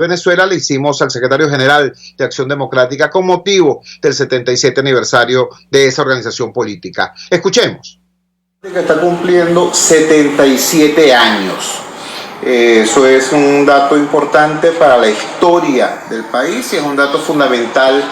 Venezuela le hicimos al secretario general de Acción Democrática con motivo del 77 aniversario de esa organización política. Escuchemos. Está cumpliendo 77 años. Eso es un dato importante para la historia del país y es un dato fundamental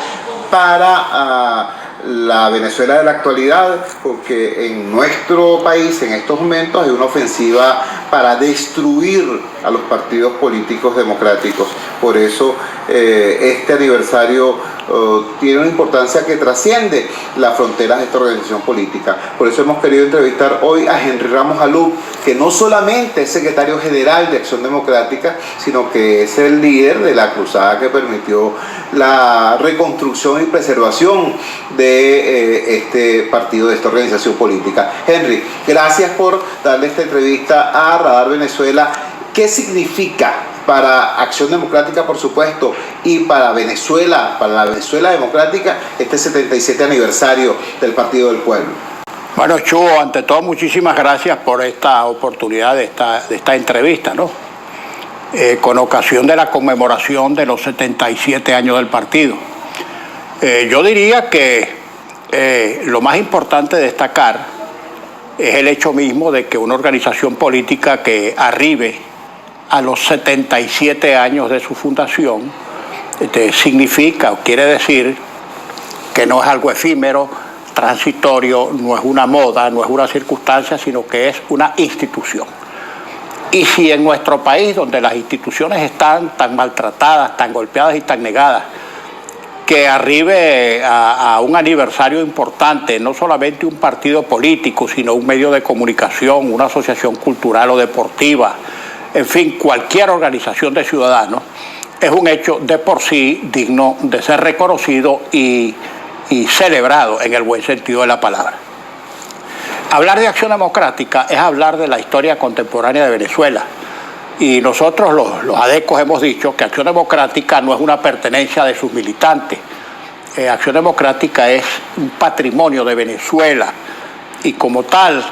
para la Venezuela de la actualidad, porque en nuestro país en estos momentos hay una ofensiva para destruir a los partidos políticos democráticos. Por eso este aniversario tiene una importancia que trasciende las fronteras de esta organización política. Por eso hemos querido entrevistar hoy a Henry Ramos Alú, que no solamente es secretario general de Acción Democrática, sino que es el líder de la cruzada que permitió la reconstrucción y preservación de este partido, de esta organización política. Henry, gracias por darle esta entrevista a Radar Venezuela. ¿Qué significa para Acción Democrática, por supuesto, y para Venezuela, para la Venezuela democrática, este 77 aniversario del Partido del Pueblo? Bueno, Chugo, ante todo, muchísimas gracias por esta oportunidad de esta entrevista, ¿no? Con ocasión de la conmemoración de los 77 años del partido. Yo diría que lo más importante de destacar es el hecho mismo de que una organización política que arribe a los 77 años de su fundación significa o quiere decir que no es algo efímero, transitorio, no es una moda, no es una circunstancia, sino que es una institución. Y si en nuestro país, donde las instituciones están tan maltratadas, tan golpeadas y tan negadas, que arribe a un aniversario importante, no solamente un partido político, sino un medio de comunicación, una asociación cultural o deportiva, en fin, cualquier organización de ciudadanos, es un hecho de por sí digno de ser reconocido y celebrado en el buen sentido de la palabra. Hablar de Acción Democrática es hablar de la historia contemporánea de Venezuela. Y nosotros los adecos hemos dicho que Acción Democrática no es una pertenencia de sus militantes. Acción Democrática es un patrimonio de Venezuela y como tal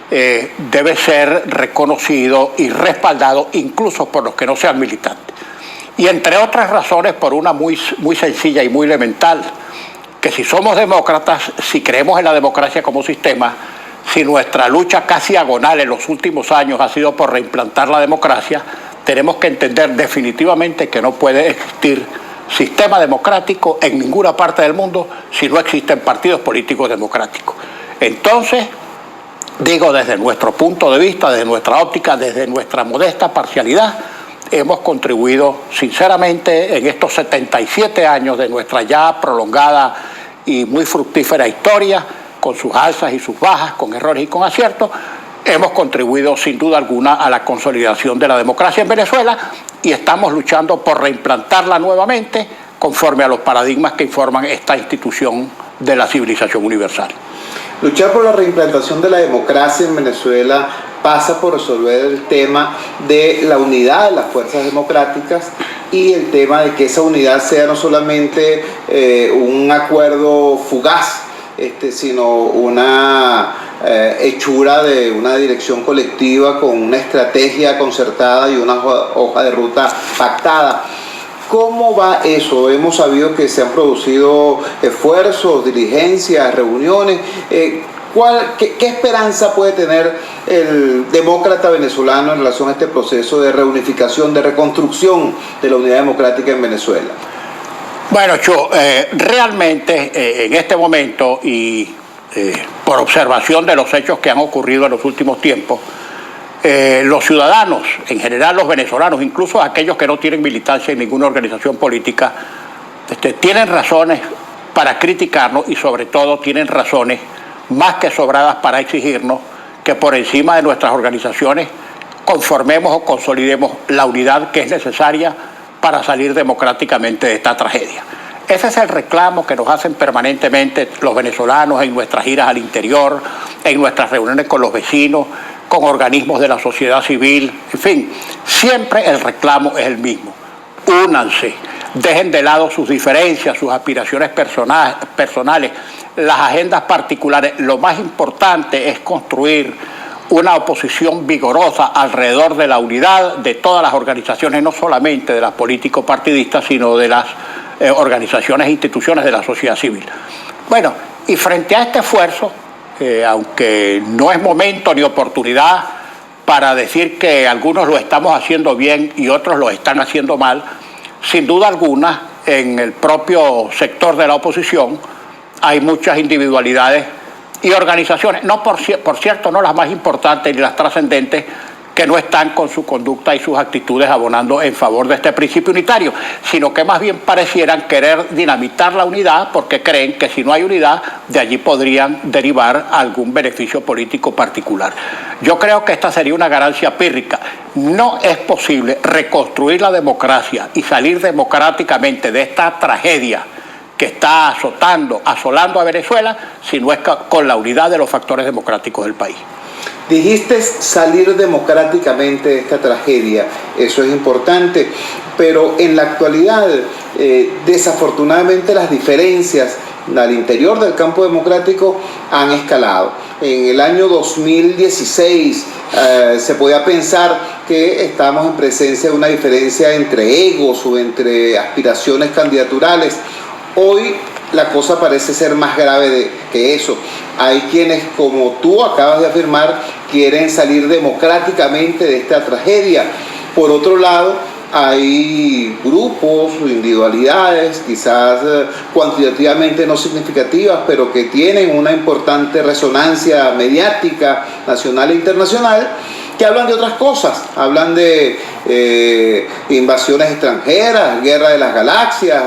debe ser reconocido y respaldado incluso por los que no sean militantes. Y entre otras razones por una muy sencilla y muy elemental, que si somos demócratas, si creemos en la democracia como sistema, si nuestra lucha casi agonal en los últimos años ha sido por reimplantar la democracia, tenemos que entender definitivamente que no puede existir sistema democrático en ninguna parte del mundo si no existen partidos políticos democráticos. Entonces, digo, desde nuestro punto de vista, desde nuestra óptica, desde nuestra modesta parcialidad, hemos contribuido sinceramente en estos 77 años de nuestra ya prolongada y muy fructífera historia, con sus alzas y sus bajas, con errores y con aciertos, hemos contribuido sin duda alguna a la consolidación de la democracia en Venezuela y estamos luchando por reimplantarla nuevamente conforme a los paradigmas que informan esta institución de la civilización universal. Luchar por la reimplantación de la democracia en Venezuela pasa por resolver el tema de la unidad de las fuerzas democráticas y el tema de que esa unidad sea no solamente un acuerdo fugaz, sino una hechura de una dirección colectiva con una estrategia concertada y una hoja de ruta pactada. ¿Cómo va eso? Hemos sabido que se han producido esfuerzos, diligencias, reuniones. ¿Qué esperanza puede tener el demócrata venezolano en relación a este proceso de reunificación, de reconstrucción de la unidad democrática en Venezuela? Bueno, realmente en este momento y por observación de los hechos que han ocurrido en los últimos tiempos, los ciudadanos, en general los venezolanos, incluso aquellos que no tienen militancia en ninguna organización política, tienen razones para criticarnos y sobre todo tienen razones más que sobradas para exigirnos que por encima de nuestras organizaciones conformemos o consolidemos la unidad que es necesaria para salir democráticamente de esta tragedia. Ese es el reclamo que nos hacen permanentemente los venezolanos en nuestras giras al interior, en nuestras reuniones con los vecinos, con organismos de la sociedad civil, en fin, siempre el reclamo es el mismo. Únanse, dejen de lado sus diferencias, sus aspiraciones personales, las agendas particulares. Lo más importante es construir una oposición vigorosa alrededor de la unidad de todas las organizaciones, no solamente de las político-partidistas, sino de las organizaciones e instituciones de la sociedad civil. Bueno, y frente a este esfuerzo, aunque no es momento ni oportunidad para decir que algunos lo estamos haciendo bien y otros lo están haciendo mal, sin duda alguna, en el propio sector de la oposición hay muchas individualidades y organizaciones, no por cierto, no las más importantes ni las trascendentes, que no están con su conducta y sus actitudes abonando en favor de este principio unitario, sino que más bien parecieran querer dinamitar la unidad porque creen que si no hay unidad, de allí podrían derivar algún beneficio político particular. Yo creo que esta sería una ganancia pírrica. No es posible reconstruir la democracia y salir democráticamente de esta tragedia que está asolando a Venezuela, si no es con la unidad de los factores democráticos del país. Dijiste salir democráticamente de esta tragedia, eso es importante, pero en la actualidad, desafortunadamente las diferencias al interior del campo democrático han escalado. En el año 2016 se podía pensar que estábamos en presencia de una diferencia entre egos o entre aspiraciones candidaturales. Hoy la cosa parece ser más grave que eso. Hay quienes, como tú acabas de afirmar, quieren salir democráticamente de esta tragedia. Por otro lado, hay grupos o individualidades, quizás cuantitativamente no significativas, pero que tienen una importante resonancia mediática nacional e internacional, que hablan de otras cosas, hablan de invasiones extranjeras, guerra de las galaxias,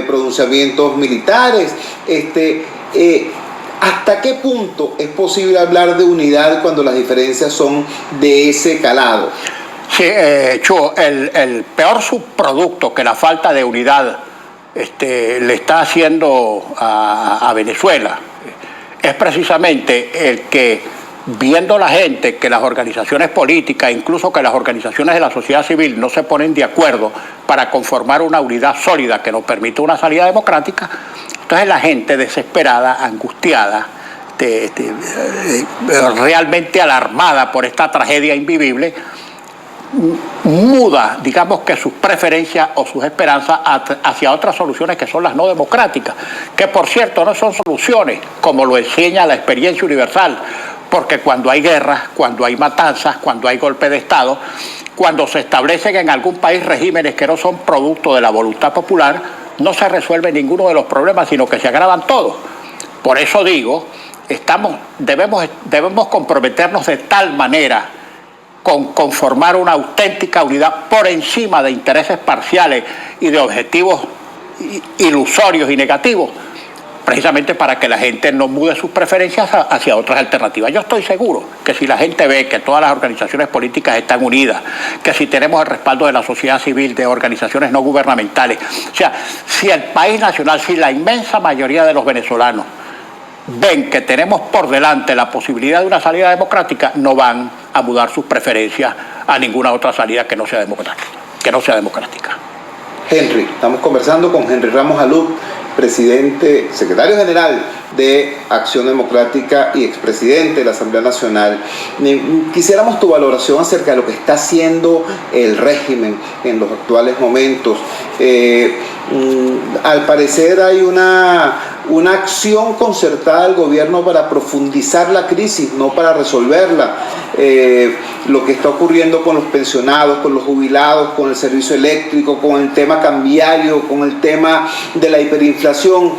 pronunciamientos militares. ¿Hasta qué punto es posible hablar de unidad cuando las diferencias son de ese calado? Sí, Chuo, el peor subproducto que la falta de unidad le está haciendo a Venezuela es precisamente el que, viendo la gente que las organizaciones políticas, incluso que las organizaciones de la sociedad civil no se ponen de acuerdo para conformar una unidad sólida que nos permita una salida democrática, entonces la gente desesperada, angustiada, realmente alarmada por esta tragedia invivible, muda, digamos que sus preferencias o sus esperanzas hacia otras soluciones que son las no democráticas, que por cierto no son soluciones, como lo enseña la experiencia universal, porque cuando hay guerras, cuando hay matanzas, cuando hay golpe de Estado, cuando se establecen en algún país regímenes que no son producto de la voluntad popular, no se resuelve ninguno de los problemas, sino que se agravan todos. Por eso digo, debemos comprometernos de tal manera con conformar una auténtica unidad por encima de intereses parciales y de objetivos ilusorios y negativos, precisamente para que la gente no mude sus preferencias hacia otras alternativas. Yo estoy seguro que si la gente ve que todas las organizaciones políticas están unidas, que si tenemos el respaldo de la sociedad civil, de organizaciones no gubernamentales, o sea, si el país nacional, si la inmensa mayoría de los venezolanos ven que tenemos por delante la posibilidad de una salida democrática, no van a mudar sus preferencias a ninguna otra salida que no sea democrática. Henry, estamos conversando con Henry Ramos Alud, presidente, secretario general de Acción Democrática y expresidente de la Asamblea Nacional. Quisiéramos tu valoración acerca de lo que está haciendo el régimen en los actuales momentos. Al parecer hay una acción concertada del gobierno para profundizar la crisis, no para resolverla. Lo que está ocurriendo con los pensionados, con los jubilados, con el servicio eléctrico, con el tema cambiario, con el tema de la hiperinflación,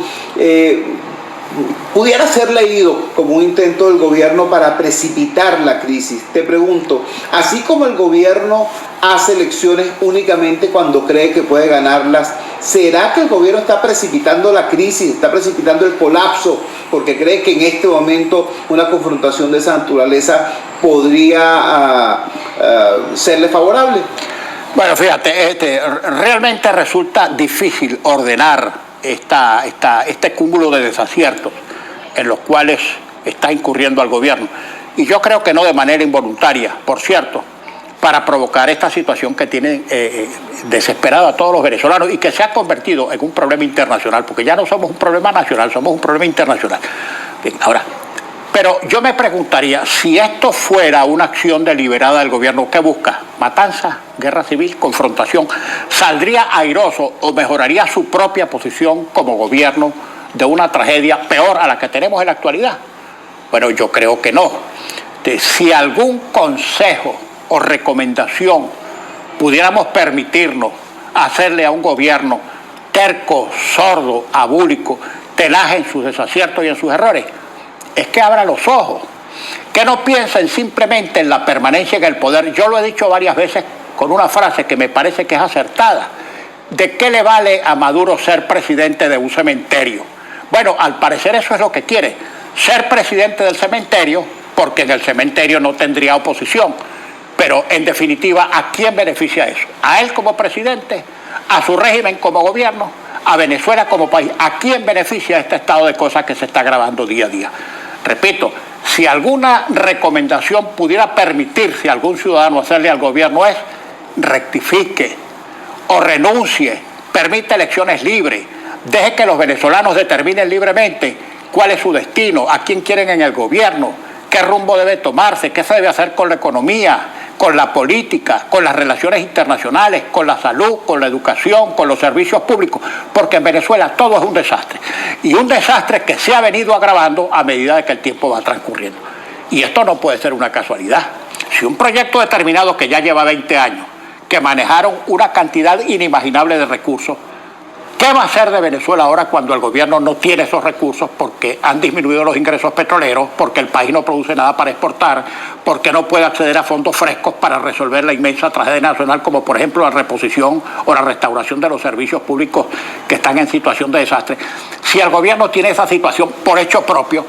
pudiera ser leído como un intento del gobierno para precipitar la crisis. Te pregunto, así como el gobierno hace elecciones únicamente cuando cree que puede ganarlas, ¿será que el gobierno está precipitando la crisis, está precipitando el colapso, porque cree que en este momento una confrontación de esa naturaleza podría serle favorable? Bueno, fíjate, realmente resulta difícil ordenar este cúmulo de desaciertos en los cuales está incurriendo al gobierno. Y yo creo que no de manera involuntaria, por cierto, para provocar esta situación que tiene desesperado a todos los venezolanos y que se ha convertido en un problema internacional, porque ya no somos un problema nacional, somos un problema internacional. Bien, ahora, Pero yo me preguntaría, si esto fuera una acción deliberada del gobierno, ¿qué busca? ¿Matanza, guerra civil, confrontación? ¿Saldría airoso o mejoraría su propia posición como gobierno de una tragedia peor a la que tenemos en la actualidad? Bueno, yo creo que no. Si algún consejo o recomendación pudiéramos permitirnos hacerle a un gobierno terco, sordo, abúlico, tenaz en sus desaciertos y en sus errores, es que abra los ojos, que no piensen simplemente en la permanencia en el poder. Yo lo he dicho varias veces con una frase que me parece que es acertada. ¿De qué le vale a Maduro ser presidente de un cementerio? Bueno, al parecer eso es lo que quiere, ser presidente del cementerio, porque en el cementerio no tendría oposición. Pero en definitiva, ¿a quién beneficia eso? ¿A él como presidente? ¿A su régimen como gobierno? ¿A Venezuela como país? ¿A quién beneficia este estado de cosas que se está agravando día a día? Repito, si alguna recomendación pudiera permitirse a algún ciudadano hacerle al gobierno es rectifique o renuncie, permita elecciones libres, deje que los venezolanos determinen libremente cuál es su destino, a quién quieren en el gobierno, qué rumbo debe tomarse, qué se debe hacer con la economía, con la política, con las relaciones internacionales, con la salud, con la educación, con los servicios públicos, porque en Venezuela todo es un desastre. Y un desastre que se ha venido agravando a medida de que el tiempo va transcurriendo. Y esto no puede ser una casualidad. Si un proyecto determinado que ya lleva 20 años, que manejaron una cantidad inimaginable de recursos, ¿qué va a hacer de Venezuela ahora cuando el gobierno no tiene esos recursos porque han disminuido los ingresos petroleros, porque el país no produce nada para exportar, porque no puede acceder a fondos frescos para resolver la inmensa tragedia nacional, como por ejemplo la reposición o la restauración de los servicios públicos que están en situación de desastre? Si el gobierno tiene esa situación por hecho propio,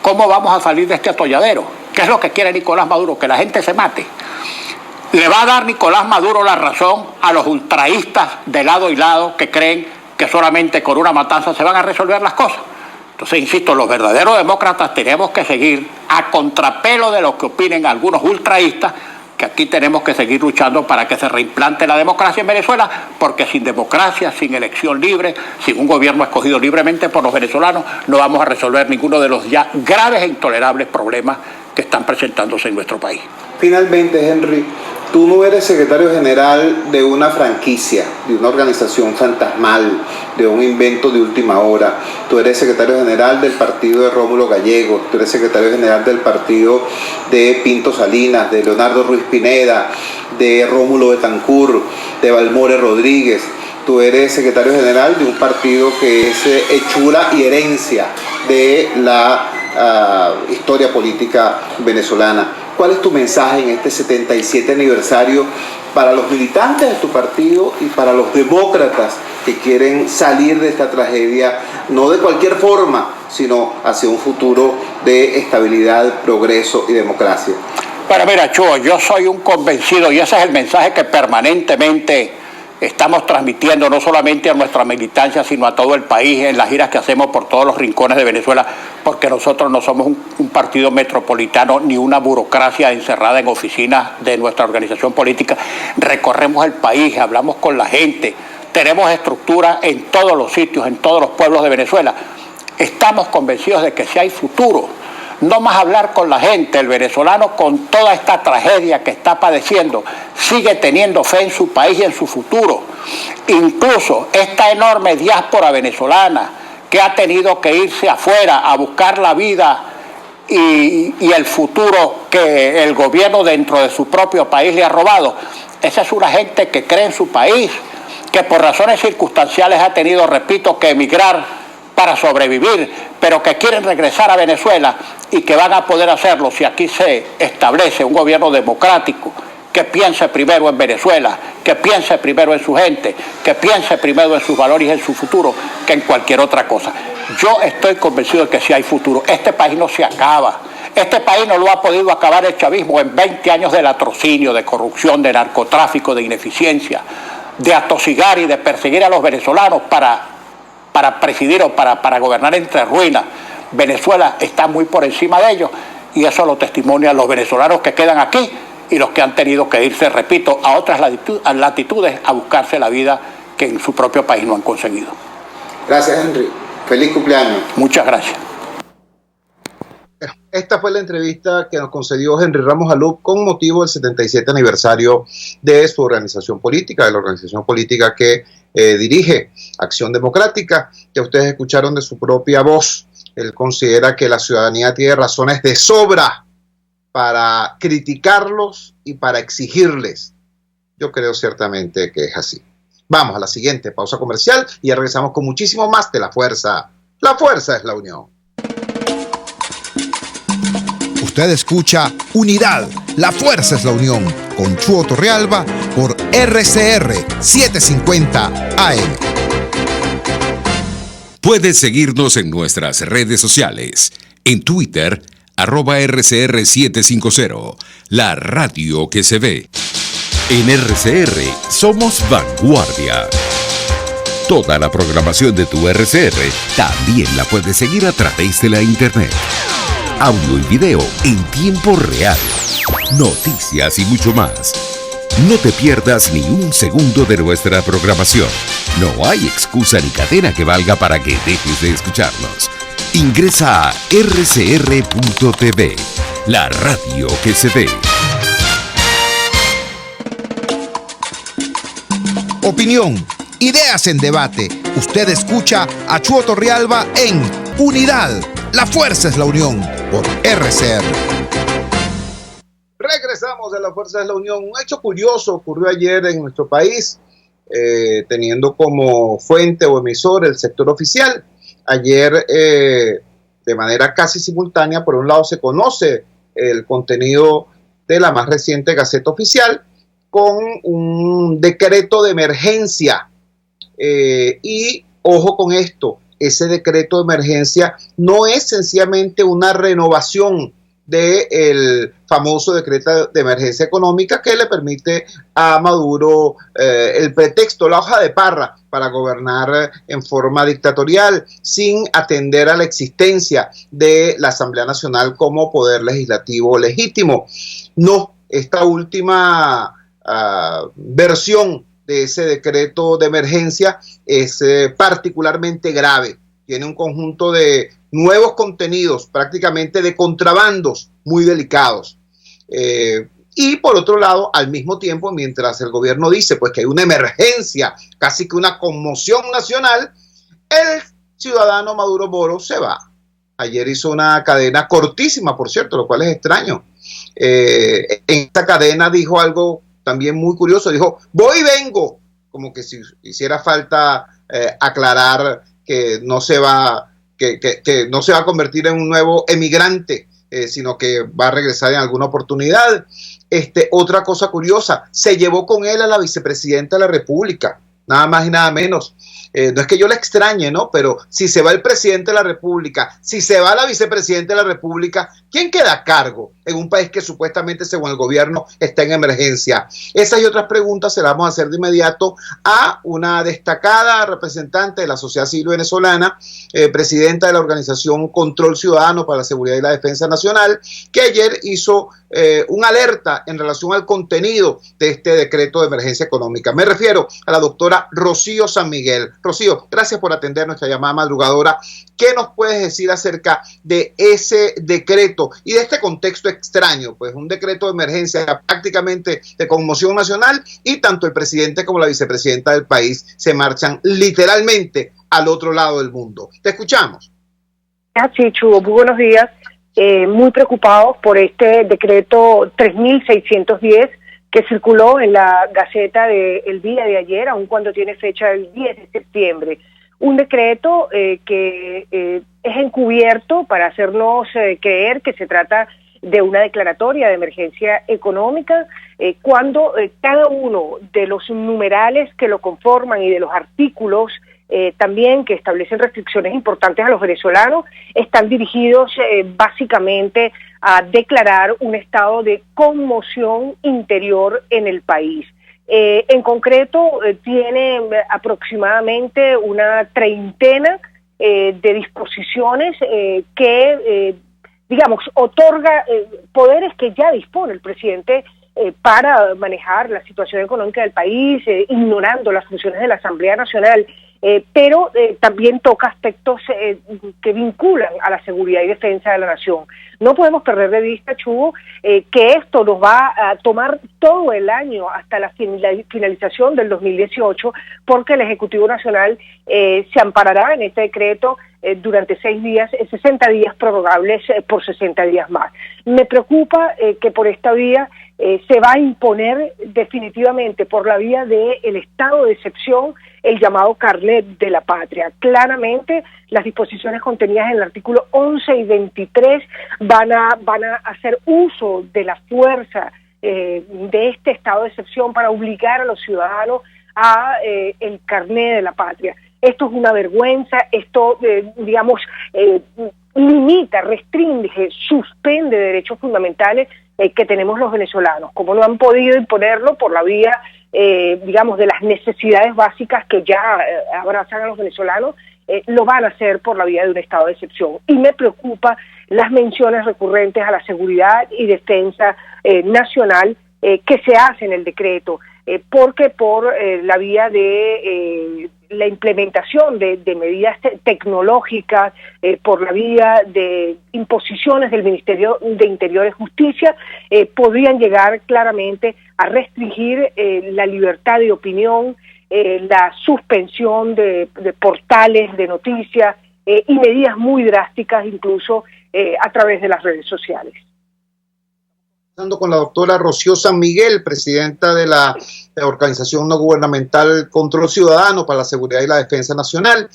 ¿cómo vamos a salir de este atolladero? ¿Qué es lo que quiere Nicolás Maduro? ¿Que la gente se mate? ¿Le va a dar Nicolás Maduro la razón a los ultraístas de lado y lado que creen que solamente con una matanza se van a resolver las cosas? Entonces, insisto, los verdaderos demócratas tenemos que seguir a contrapelo de lo que opinen algunos ultraístas, que aquí tenemos que seguir luchando para que se reimplante la democracia en Venezuela, porque sin democracia, sin elección libre, sin un gobierno escogido libremente por los venezolanos, no vamos a resolver ninguno de los ya graves e intolerables problemas que están presentándose en nuestro país. Finalmente, Henry, tú no eres secretario general de una franquicia, de una organización fantasmal, de un invento de última hora. Tú eres secretario general del partido de Rómulo Gallegos, tú eres secretario general del partido de Pinto Salinas, de Leonardo Ruiz Pineda, de Rómulo Betancourt, de Balmore Rodríguez. Tú eres secretario general de un partido que es hechura y herencia de la historia política venezolana. ¿Cuál es tu mensaje en este 77 aniversario para los militantes de tu partido y para los demócratas que quieren salir de esta tragedia, no de cualquier forma, sino hacia un futuro de estabilidad, progreso y democracia? Bueno, mira, Chuo, yo soy un convencido, y ese es el mensaje que permanentemente estamos transmitiendo no solamente a nuestra militancia, sino a todo el país en las giras que hacemos por todos los rincones de Venezuela, porque nosotros no somos un partido metropolitano ni una burocracia encerrada en oficinas de nuestra organización política. Recorremos el país, hablamos con la gente, tenemos estructura en todos los sitios, en todos los pueblos de Venezuela. Estamos convencidos de que si hay futuro, no más hablar con la gente, el venezolano con toda esta tragedia que está padeciendo, sigue teniendo fe en su país y en su futuro. Incluso esta enorme diáspora venezolana que ha tenido que irse afuera a buscar la vida y el futuro que el gobierno dentro de su propio país le ha robado. Esa es una gente que cree en su país, que por razones circunstanciales ha tenido, repito, que emigrar para sobrevivir, pero que quieren regresar a Venezuela y que van a poder hacerlo si aquí se establece un gobierno democrático que piense primero en Venezuela, que piense primero en su gente, que piense primero en sus valores y en su futuro que en cualquier otra cosa. Yo estoy convencido de que sí hay futuro. Este país no se acaba. Este país no lo ha podido acabar el chavismo en 20 años de latrocinio, de corrupción, de narcotráfico, de ineficiencia, de atosigar y de perseguir a los venezolanos para presidir o para gobernar entre ruinas. Venezuela está muy por encima de ellos y eso lo testimonian los venezolanos que quedan aquí y los que han tenido que irse, repito, a otras latitudes a buscarse la vida que en su propio país no han conseguido. Gracias, Henry. Feliz cumpleaños. Muchas gracias. Esta fue la entrevista que nos concedió Henry Ramos Alup con motivo del 77 aniversario de su organización política, de la organización política que dirige, Acción Democrática, que ustedes escucharon de su propia voz. Él considera que la ciudadanía tiene razones de sobra para criticarlos y para exigirles. Yo creo ciertamente que es así. Vamos a la siguiente pausa comercial y ya regresamos con muchísimo más de La Fuerza. La fuerza es la unión. Usted escucha Unidad, la fuerza es la unión, con Chuo Torrealba por RCR 750 AM. Puedes seguirnos en nuestras redes sociales. En Twitter, @RCR750, la radio que se ve. En RCR somos vanguardia. Toda la programación de tu RCR también la puedes seguir a través de la internet. Audio y video en tiempo real, noticias y mucho más. No te pierdas ni un segundo de nuestra programación. No hay excusa ni cadena que valga para que dejes de escucharnos. Ingresa a rcr.tv, la radio que se ve. Opinión, ideas en debate. Usted escucha a Chuo Torrealba en Unidad, la fuerza es la unión, por RCR. Regresamos a La Fuerza de la Unión. Un hecho curioso ocurrió ayer en nuestro país, teniendo como fuente o emisor el sector oficial. Ayer, de manera casi simultánea, por un lado se conoce el contenido de la más reciente Gaceta Oficial con un decreto de emergencia. Y ojo con esto, ese decreto de emergencia no es sencillamente una renovación del famoso decreto de emergencia económica que le permite a Maduro el pretexto, la hoja de parra para gobernar en forma dictatorial sin atender a la existencia de la Asamblea Nacional como poder legislativo legítimo. No, esta última versión de ese decreto de emergencia es particularmente grave. Tiene un conjunto de nuevos contenidos, prácticamente de contrabandos muy delicados. Y por otro lado, al mismo tiempo, mientras el gobierno dice pues que hay una emergencia, casi que una conmoción nacional, el ciudadano Maduro Moro se va. Ayer hizo una cadena cortísima, por cierto, lo cual es extraño. En esta cadena dijo algo también muy curioso, dijo, voy y vengo, como que si hiciera falta aclarar que no se va, que no se va a convertir en un nuevo emigrante, sino que va a regresar en alguna oportunidad. Otra cosa curiosa, se llevó con él a la vicepresidenta de la República, nada más y nada menos. No es que yo la extrañe, ¿no? Pero si se va el presidente de la República, si se va la vicepresidenta de la República, ¿quién queda a cargo en un país que supuestamente, según el gobierno, está en emergencia? Esas y otras preguntas se las vamos a hacer de inmediato a una destacada representante de la sociedad civil venezolana, presidenta de la organización Control Ciudadano para la Seguridad y la Defensa Nacional, que ayer hizo una alerta en relación al contenido de este decreto de emergencia económica. Me refiero a la doctora Rocío San Miguel. Rocío, gracias por atender nuestra llamada madrugadora. ¿Qué nos puedes decir acerca de ese decreto y de este contexto extraño? Pues un decreto de emergencia prácticamente de conmoción nacional y tanto el presidente como la vicepresidenta del país se marchan literalmente al otro lado del mundo. Te escuchamos. Sí, Chugo, muy buenos días. Muy preocupados por este decreto 3610 que circuló en la Gaceta del día de ayer, aun cuando tiene fecha del 10 de septiembre. Un decreto que es encubierto para hacernos creer que se trata de una declaratoria de emergencia económica, cuando cada uno de los numerales que lo conforman y de los artículos también que establecen restricciones importantes a los venezolanos están dirigidos básicamente a declarar un estado de conmoción interior en el país. En concreto, tiene aproximadamente una treintena de disposiciones que, digamos, otorga poderes que ya dispone el presidente para manejar la situación económica del país, ignorando las funciones de la Asamblea Nacional. pero también toca aspectos que vinculan a la seguridad y defensa de la nación. No podemos perder de vista, Chugo, que esto nos va a tomar todo el año hasta la finalización del 2018, porque el Ejecutivo Nacional se amparará en este decreto durante 6 días, 60 días prorrogables por 60 días más. Me preocupa que por esta vía se va a imponer definitivamente por la vía del estado de excepción el llamado carnet de la patria. Claramente las disposiciones contenidas en el artículo 11 y 23 van a hacer uso de la fuerza de este estado de excepción para obligar a los ciudadanos a el carnet de la patria. Esto es una vergüenza, esto, limita, restringe, suspende derechos fundamentales que tenemos los venezolanos. Como no han podido imponerlo por la vía, de las necesidades básicas que ya abrazan a los venezolanos, lo van a hacer por la vía de un estado de excepción. Y me preocupa las menciones recurrentes a la seguridad y defensa nacional que se hace en el decreto, porque por la vía de la implementación de medidas tecnológicas, por la vía de imposiciones del Ministerio de Interior y Justicia, podrían llegar claramente a restringir la libertad de opinión, la suspensión de portales de noticias y medidas muy drásticas incluso a través de las redes sociales. Con la doctora Rocío San Miguel, presidenta de la organización no gubernamental Control Ciudadano para la Seguridad y la Defensa Nacional.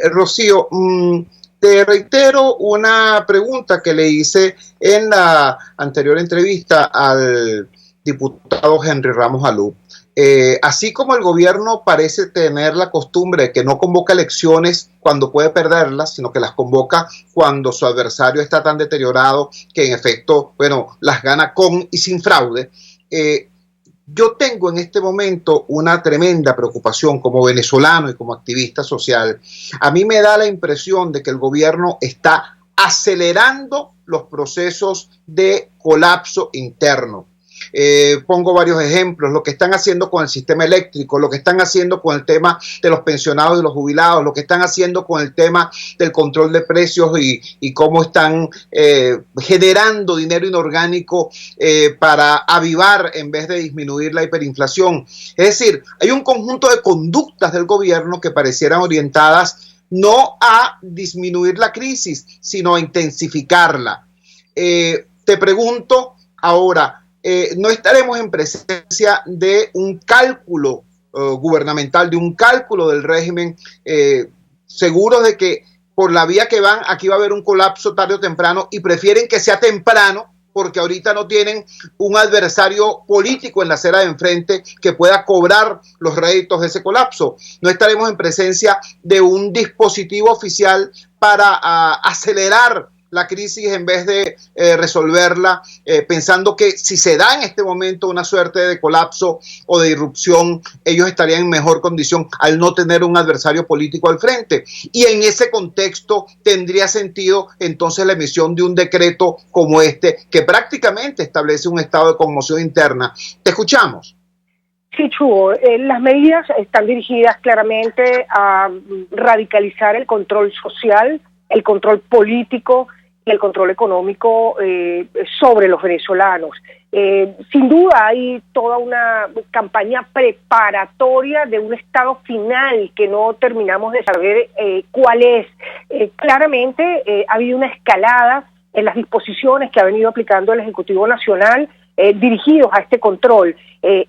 Rocío, te reitero una pregunta que le hice en la anterior entrevista al diputado Henry Ramos Alú. Así como el gobierno parece tener la costumbre de que no convoca elecciones cuando puede perderlas, sino que las convoca cuando su adversario está tan deteriorado que en efecto, las gana con y sin fraude, yo tengo en este momento una tremenda preocupación como venezolano y como activista social. A mí me da la impresión de que el gobierno está acelerando los procesos de colapso interno. Pongo varios ejemplos: lo que están haciendo con el sistema eléctrico, lo que están haciendo con el tema de los pensionados y los jubilados, lo que están haciendo con el tema del control de precios y cómo están generando dinero inorgánico para avivar en vez de disminuir la hiperinflación. Es decir, hay un conjunto de conductas del gobierno que parecieran orientadas no a disminuir la crisis, sino a intensificarla. Te pregunto ahora, no estaremos en presencia de un cálculo gubernamental, de un cálculo del régimen, seguros de que por la vía que van, aquí va a haber un colapso tarde o temprano, y prefieren que sea temprano porque ahorita no tienen un adversario político en la acera de enfrente que pueda cobrar los réditos de ese colapso. No estaremos en presencia de un dispositivo oficial para acelerar la crisis en vez de resolverla, pensando que si se da en este momento una suerte de colapso o de irrupción, ellos estarían en mejor condición al no tener un adversario político al frente. Y en ese contexto tendría sentido entonces la emisión de un decreto como este, que prácticamente establece un estado de conmoción interna. Te escuchamos. Sí, Chugo, las medidas están dirigidas claramente a radicalizar el control social, el control político y el control económico sobre los venezolanos. Sin duda hay toda una campaña preparatoria de un estado final que no terminamos de saber cuál es. Claramente ha habido una escalada en las disposiciones que ha venido aplicando el Ejecutivo Nacional dirigidos a este control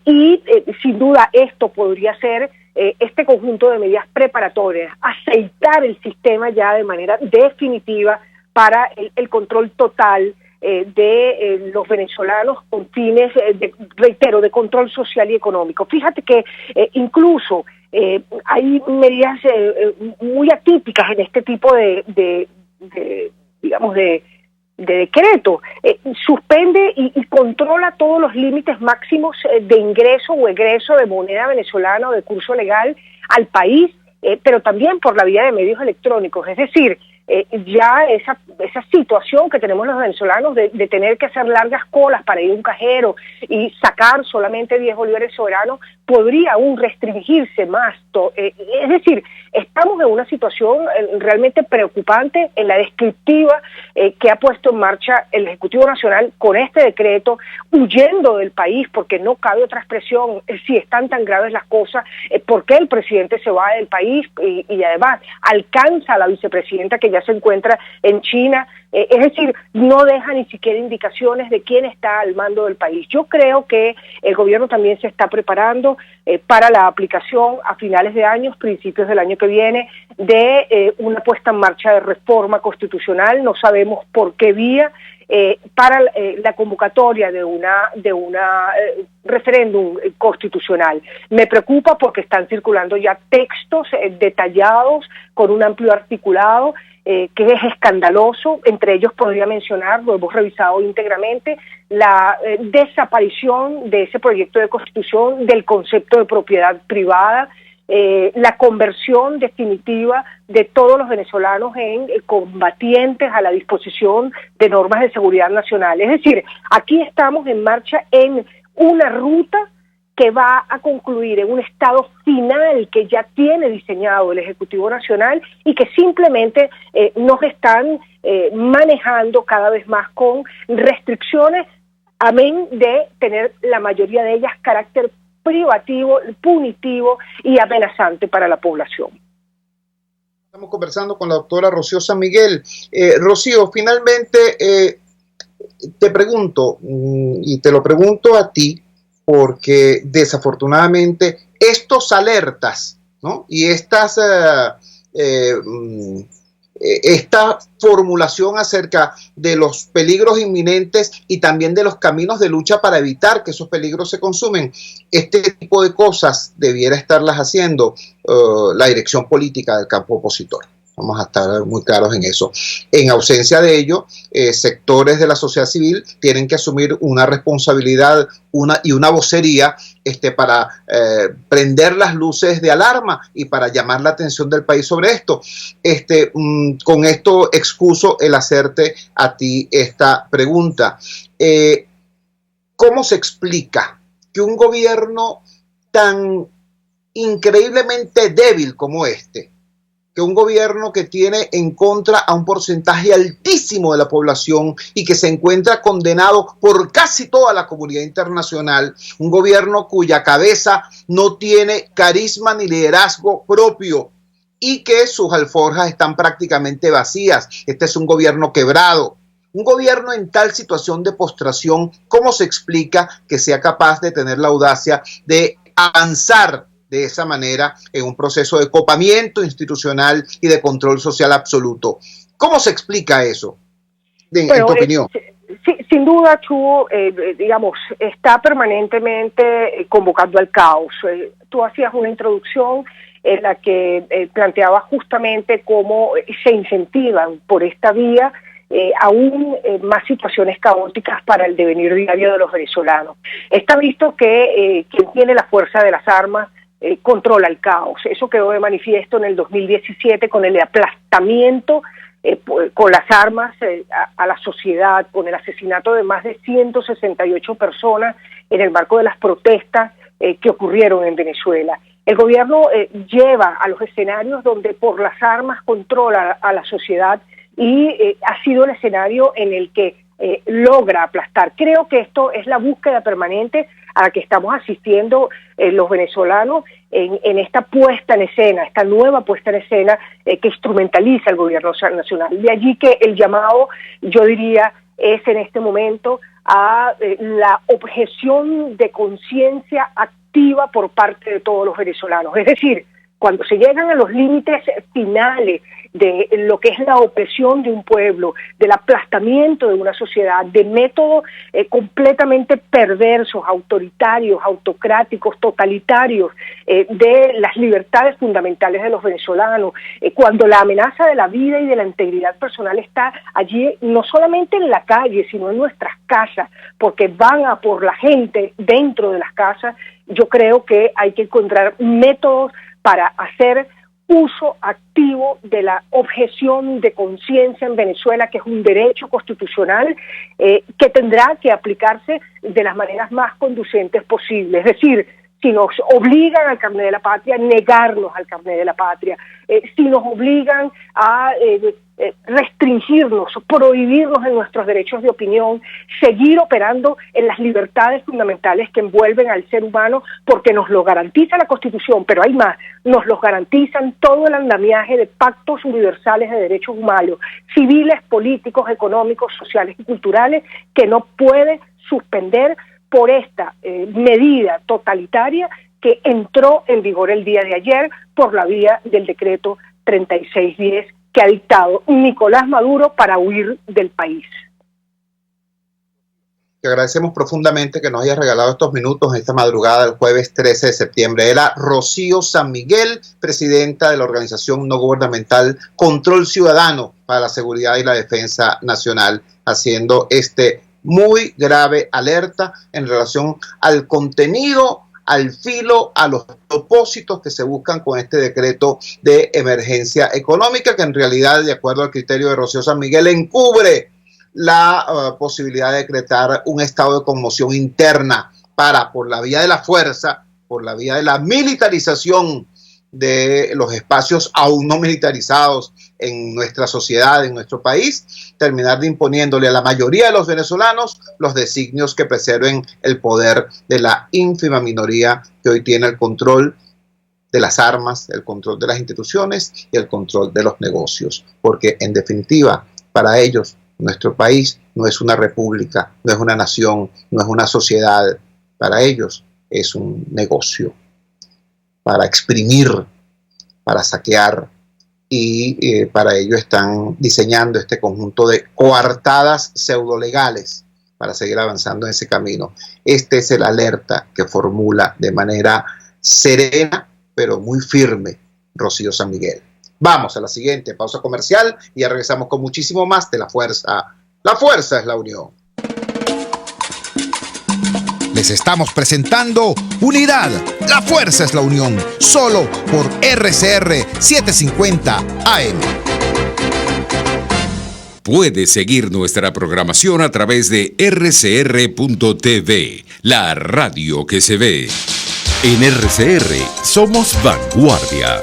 y sin duda esto podría ser este conjunto de medidas preparatorias, aceitar el sistema ya de manera definitiva para el control total de los venezolanos con fines, de control social y económico. Fíjate que incluso hay medidas muy atípicas en este tipo de decreto. Suspende y controla todos los límites máximos de ingreso o egreso de moneda venezolana o de curso legal al país, pero también por la vía de medios electrónicos. Es decir, ya esa situación que tenemos los venezolanos de tener que hacer largas colas para ir a un cajero y sacar solamente 10 bolívares soberanos podría aún restringirse más. Es decir, estamos en una situación realmente preocupante en la descriptiva que ha puesto en marcha el Ejecutivo Nacional con este decreto, huyendo del país, porque no cabe otra expresión. Si están tan graves las cosas, ¿por qué el presidente se va del país? Y además alcanza a la vicepresidenta, que ya se encuentra en China. Es decir, no deja ni siquiera indicaciones de quién está al mando del país. Yo creo que el gobierno también se está preparando para la aplicación a finales de año, principios del año que viene, de una puesta en marcha de reforma constitucional. No sabemos por qué vía, para la convocatoria de una referéndum constitucional. Me preocupa porque están circulando ya textos detallados con un amplio articulado que es escandaloso. Entre ellos podría mencionar, lo hemos revisado íntegramente, la desaparición de ese proyecto de constitución del concepto de propiedad privada, la conversión definitiva de todos los venezolanos en combatientes a la disposición de normas de seguridad nacional. Es decir, aquí estamos en marcha en una ruta que va a concluir en un estado final que ya tiene diseñado el Ejecutivo Nacional y que simplemente nos están manejando cada vez más con restricciones, amén de tener la mayoría de ellas carácter privativo, punitivo y amenazante para la población. Estamos conversando con la doctora Rocío San Miguel. Rocío, finalmente te pregunto, y te lo pregunto a ti, porque desafortunadamente estos alertas, ¿no? Y esta formulación acerca de los peligros inminentes y también de los caminos de lucha para evitar que esos peligros se consumen, este tipo de cosas debiera estarlas haciendo la dirección política del campo opositor. Vamos a estar muy claros en eso. En ausencia de ello, sectores de la sociedad civil tienen que asumir una responsabilidad y una vocería para prender las luces de alarma y para llamar la atención del país sobre esto. Con esto excuso el hacerte a ti esta pregunta. ¿Cómo se explica que un gobierno tan increíblemente débil como que un gobierno que tiene en contra a un porcentaje altísimo de la población y que se encuentra condenado por casi toda la comunidad internacional, un gobierno cuya cabeza no tiene carisma ni liderazgo propio y que sus alforjas están prácticamente vacías? Este es un gobierno quebrado, un gobierno en tal situación de postración. ¿Cómo se explica que sea capaz de tener la audacia de avanzar de esa manera en un proceso de copamiento institucional y de control social absoluto? ¿Cómo se explica eso, en tu opinión? Sin duda, Chugo, digamos, está permanentemente convocando al caos. Tú hacías una introducción en la que planteaba justamente cómo se incentivan por esta vía aún más situaciones caóticas para el devenir diario de los venezolanos. Está visto que quien tiene la fuerza de las armas controla el caos. Eso quedó de manifiesto en el 2017 con el aplastamiento con las armas a la sociedad, con el asesinato de más de 168 personas en el marco de las protestas que ocurrieron en Venezuela. El gobierno lleva a los escenarios donde por las armas controla a la sociedad y ha sido el escenario en el que logra aplastar. Creo que esto es la búsqueda permanente a la que estamos asistiendo los venezolanos en esta puesta en escena, esta nueva puesta en escena que instrumentaliza el gobierno nacional. De allí que el llamado, yo diría, es en este momento a la objeción de conciencia activa por parte de todos los venezolanos. Es decir, cuando se llegan a los límites finales de lo que es la opresión de un pueblo, del aplastamiento de una sociedad, de métodos completamente perversos, autoritarios, autocráticos, totalitarios, de las libertades fundamentales de los venezolanos, cuando la amenaza de la vida y de la integridad personal está allí, no solamente en la calle, sino en nuestras casas, porque van a por la gente dentro de las casas. Yo creo que hay que encontrar métodos para hacer uso activo de la objeción de conciencia en Venezuela, que es un derecho constitucional que tendrá que aplicarse de las maneras más conducentes posibles. Es decir, si nos obligan al carnet de la patria, negarnos al carnet de la patria. Si nos obligan a restringirnos, prohibirnos en nuestros derechos de opinión, seguir operando en las libertades fundamentales que envuelven al ser humano, porque nos lo garantiza la Constitución, pero hay más, nos los garantizan todo el andamiaje de pactos universales de derechos humanos, civiles, políticos, económicos, sociales y culturales, que no puede suspender por esta medida totalitaria que entró en vigor el día de ayer por la vía del decreto 3610 que ha dictado Nicolás Maduro para huir del país. Te agradecemos profundamente que nos hayas regalado estos minutos en esta madrugada del jueves 13 de septiembre. Era Rocío San Miguel, presidenta de la organización no gubernamental Control Ciudadano para la Seguridad y la Defensa Nacional, haciendo muy grave alerta en relación al contenido, al filo, a los propósitos que se buscan con este decreto de emergencia económica, que en realidad, de acuerdo al criterio de Rocío San Miguel, encubre la posibilidad de decretar un estado de conmoción interna para, por la vía de la fuerza, por la vía de la militarización de los espacios aún no militarizados en nuestra sociedad, en nuestro país, terminar de imponiéndole a la mayoría de los venezolanos los designios que preserven el poder de la ínfima minoría que hoy tiene el control de las armas, el control de las instituciones y el control de los negocios, porque en definitiva, para ellos, nuestro país no es una república, no es una nación, no es una sociedad, para ellos es un negocio para exprimir, para saquear, y para ello están diseñando este conjunto de coartadas pseudolegales para seguir avanzando en ese camino. Este es el alerta que formula de manera serena, pero muy firme, Rocío San Miguel. Vamos a la siguiente pausa comercial y ya regresamos con muchísimo más de La Fuerza. La fuerza es la unión. Les estamos presentando Unidad, la fuerza es la unión, solo por RCR 750 AM. Puede seguir nuestra programación a través de rcr.tv, la radio que se ve. En RCR somos vanguardia.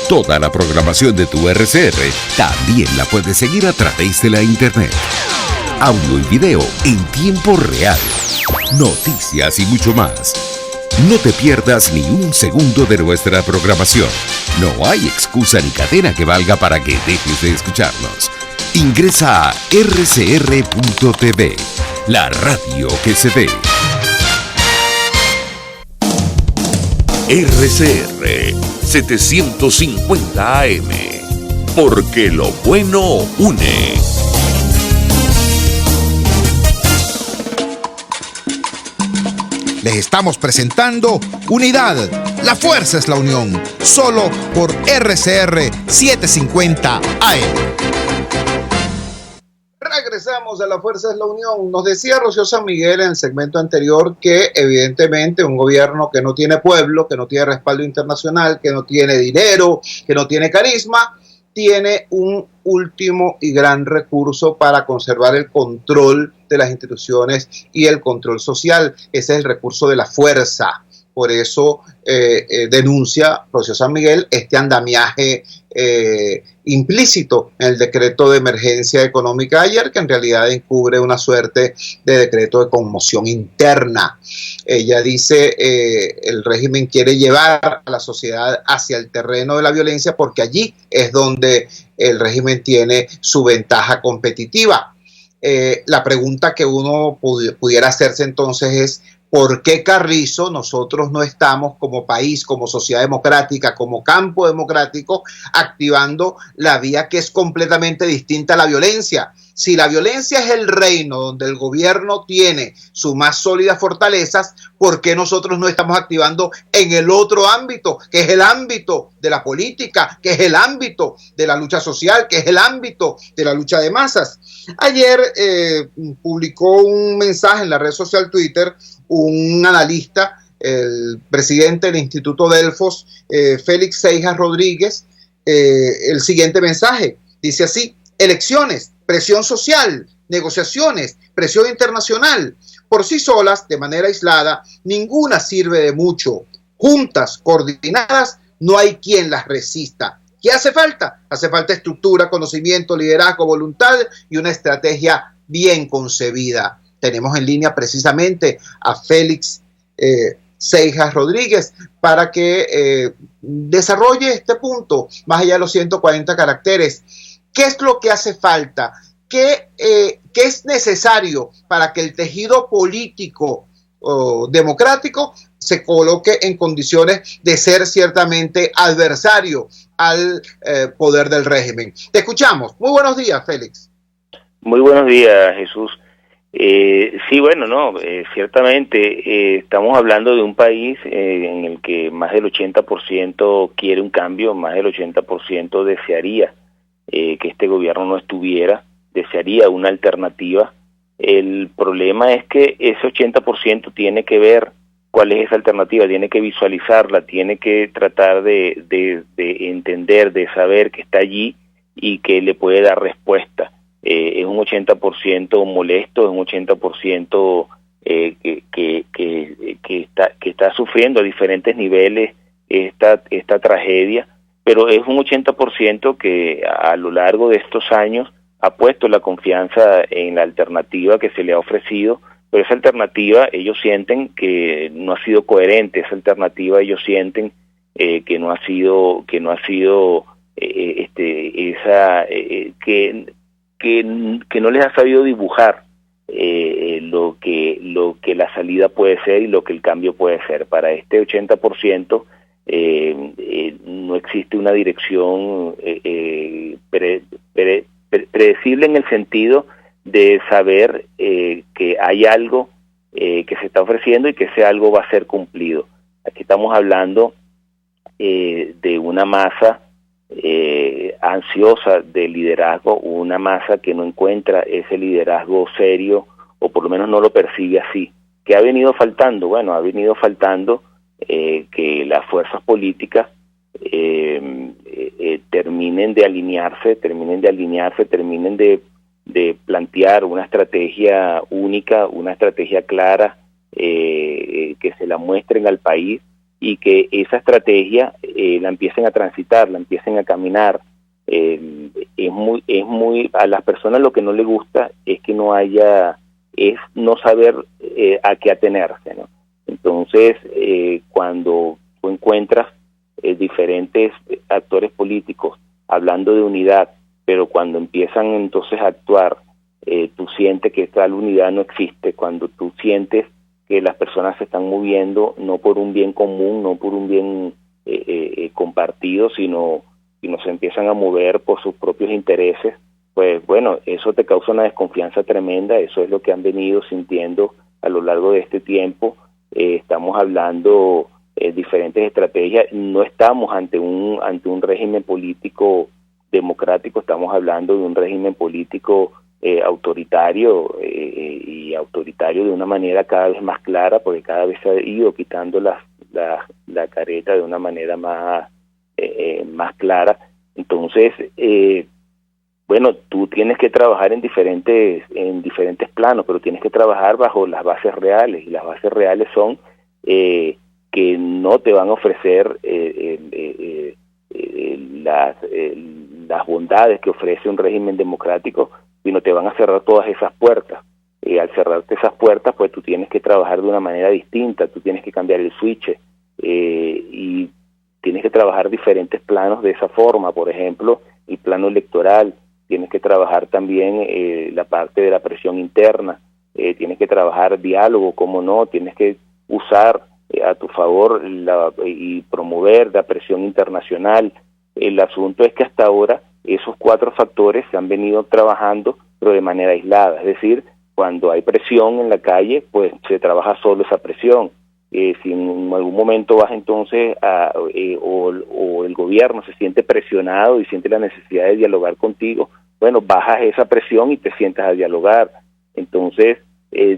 Toda la programación de tu RCR también la puedes seguir a través de la internet. Audio y video en tiempo real. Noticias y mucho más. No te pierdas ni un segundo de nuestra programación. No hay excusa ni cadena que valga para que dejes de escucharnos. Ingresa a rcr.tv, la radio que se ve. RCR 750 AM, porque lo bueno une. Les estamos presentando Unidad, la fuerza es la unión, solo por RCR 750 AM. Regresamos a La Fuerza es la Unión. Nos decía Rocío San Miguel en el segmento anterior que evidentemente un gobierno que no tiene pueblo, que no tiene respaldo internacional, que no tiene dinero, que no tiene carisma, tiene un último y gran recurso para conservar el control de las instituciones y el control social. Ese es el recurso de la fuerza. Por eso denuncia Rocío San Miguel este andamiaje implícito en el decreto de emergencia económica ayer, que en realidad encubre una suerte de decreto de conmoción interna. Ella dice el régimen quiere llevar a la sociedad hacia el terreno de la violencia porque allí es donde el régimen tiene su ventaja competitiva. La pregunta que uno pudiera hacerse entonces es: ¿por qué, Carrizo, nosotros no estamos como país, como sociedad democrática, como campo democrático, activando la vía que es completamente distinta a la violencia? Si la violencia es el reino donde el gobierno tiene sus más sólidas fortalezas, ¿por qué nosotros no estamos activando en el otro ámbito, que es el ámbito de la política, que es el ámbito de la lucha social, que es el ámbito de la lucha de masas? Ayer publicó un mensaje en la red social Twitter un analista el presidente del Instituto Delfos, Félix Seijas Rodríguez, el siguiente mensaje. Dice así: elecciones, presión social, negociaciones, presión internacional. Por sí solas, de manera aislada, ninguna sirve de mucho. Juntas, coordinadas, no hay quien las resista. ¿Qué hace falta? Hace falta estructura, conocimiento, liderazgo, voluntad y una estrategia bien concebida. Tenemos en línea precisamente a Félix Seijas Rodríguez para que desarrolle este punto más allá de los 140 caracteres. ¿Qué es lo que hace falta? ¿Qué es necesario para que el tejido político democrático se coloque en condiciones de ser ciertamente adversario al poder del régimen? Te escuchamos. Muy buenos días, Félix. Muy buenos días, Jesús. Sí, bueno, no, ciertamente estamos hablando de un país en el que más del 80% quiere un cambio, más del 80% desearía que este gobierno no estuviera, desearía una alternativa. El problema es que ese 80% tiene que ver cuál es esa alternativa, tiene que visualizarla, tiene que tratar de entender, de saber que está allí y que le puede dar respuesta. Es un 80% molesto, es un 80% que está sufriendo a diferentes niveles esta tragedia, pero es un 80% que a lo largo de estos años ha puesto la confianza en la alternativa que se le ha ofrecido, pero esa alternativa ellos sienten que no ha sido coherente, esa alternativa ellos sienten que no ha sido que no les ha sabido dibujar lo que la salida puede ser y lo que el cambio puede ser. Para este 80% no existe una dirección predecible en el sentido de saber que hay algo que se está ofreciendo y que ese algo va a ser cumplido. Aquí estamos hablando de una masa ansiosa de liderazgo, una masa que no encuentra ese liderazgo serio, o por lo menos no lo percibe así. ¿Qué ha venido faltando? Bueno, ha venido faltando que las fuerzas políticas terminen de alinearse, terminen de plantear una estrategia única, una estrategia clara, que se la muestren al país, y que esa estrategia la empiecen a transitar, la empiecen a caminar. Es muy a las personas lo que no les gusta es que es no saber a qué atenerse, ¿no? Entonces, cuando tú encuentras diferentes actores políticos hablando de unidad, pero cuando empiezan entonces a actuar, tú sientes que tal unidad no existe, cuando tú sientes que las personas se están moviendo no por un bien común, no por un bien compartido, sino se empiezan a mover por sus propios intereses, pues bueno, eso te causa una desconfianza tremenda. Eso es lo que han venido sintiendo a lo largo de este tiempo. Estamos hablando diferentes estrategias, no estamos ante un régimen político democrático, estamos hablando de un régimen político autoritario, y autoritario de una manera cada vez más clara, porque cada vez se ha ido quitando la careta de una manera más clara. Entonces, bueno, tú tienes que trabajar en diferentes planos, pero tienes que trabajar bajo las bases reales, y las bases reales son que no te van a ofrecer las bondades que ofrece un régimen democrático, sino te van a cerrar todas esas puertas. Al cerrarte esas puertas, pues tú tienes que trabajar de una manera distinta, tú tienes que cambiar el switch, y tienes que trabajar diferentes planos de esa forma. Por ejemplo, el plano electoral, tienes que trabajar también la parte de la presión interna, tienes que trabajar diálogo, cómo no, tienes que usar a tu favor y promover la presión internacional. El asunto es que hasta ahora esos 4 factores se han venido trabajando, pero de manera aislada. Es decir, cuando hay presión en la calle, pues se trabaja solo esa presión. Si en algún momento vas entonces o el gobierno se siente presionado y siente la necesidad de dialogar contigo, bueno, bajas esa presión y te sientas a dialogar. Entonces,